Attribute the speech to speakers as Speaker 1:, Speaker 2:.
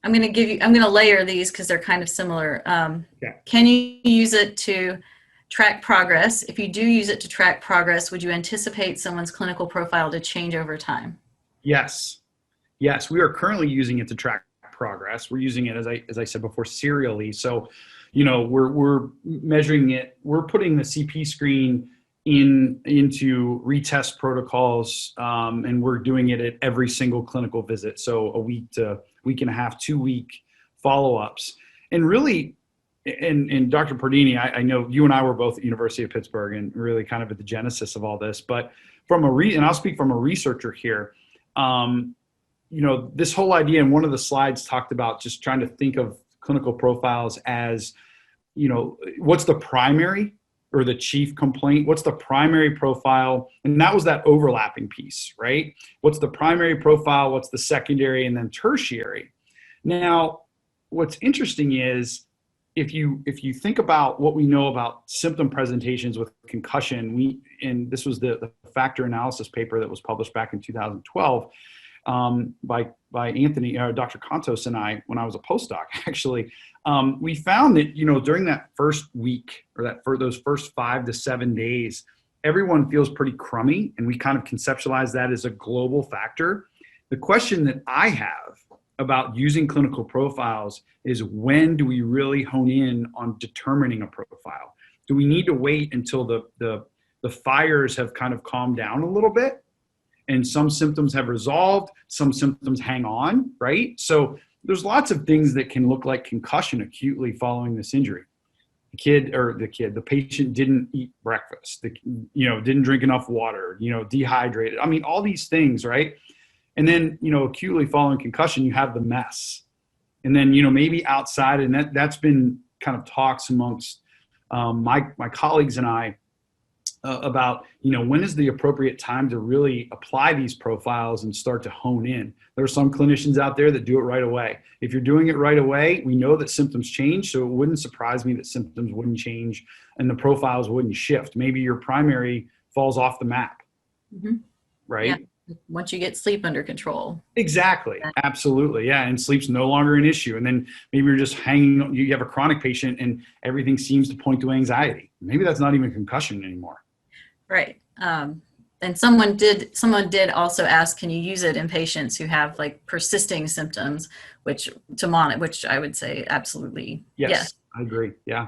Speaker 1: I'm going to layer these because they're kind of similar.
Speaker 2: Yeah.
Speaker 1: Can you use it to track progress? If you do use it to track progress, would you anticipate someone's clinical profile to change over time?
Speaker 2: Yes. Yes, we are currently using it to track progress. We're using it, as I said before, serially. So, we're measuring it. We're putting the CP screen into retest protocols, and we're doing it at every single clinical visit. So a week to week and a half, 2 week follow-ups. And really, and Dr. Pardini, I know you and I were both at University of Pittsburgh and really kind of at the genesis of all this. But and I'll speak from a researcher here. This whole idea, and one of the slides talked about just trying to think of clinical profiles as, what's the primary or the chief complaint? What's the primary profile? And that was that overlapping piece, right? What's the primary profile? What's the secondary, and then tertiary? Now, what's interesting is if you think about what we know about symptom presentations with concussion, and this was the factor analysis paper that was published back in 2012 by Anthony, Dr. Contos and I, when I was a postdoc, actually, we found that, during that first week or for those first 5 to 7 days, everyone feels pretty crummy, and we kind of conceptualize that as a global factor. The question that I have about using clinical profiles is, when do we really hone in on determining a profile? Do we need to wait until the fires have kind of calmed down a little bit and some symptoms have resolved, some symptoms hang on, right? So there's lots of things that can look like concussion acutely following this injury. The patient didn't eat breakfast, didn't drink enough water, dehydrated. I mean, all these things, right? And then, acutely following concussion, you have the mess. And then, maybe outside, and that's been kind of talks amongst my colleagues and I about, when is the appropriate time to really apply these profiles and start to hone in. There are some clinicians out there that do it right away. If you're doing it right away, we know that symptoms change, so it wouldn't surprise me that symptoms wouldn't change and the profiles wouldn't shift. Maybe your primary falls off the map, right?
Speaker 1: Yeah. Once you get sleep under control.
Speaker 2: Exactly. Absolutely. Yeah. And sleep's no longer an issue. And then maybe you're just you have a chronic patient and everything seems to point to anxiety. Maybe that's not even concussion anymore.
Speaker 1: Right. And someone did also ask, can you use it in patients who have like persisting symptoms, which I would say absolutely.
Speaker 2: Yes. I agree. Yeah.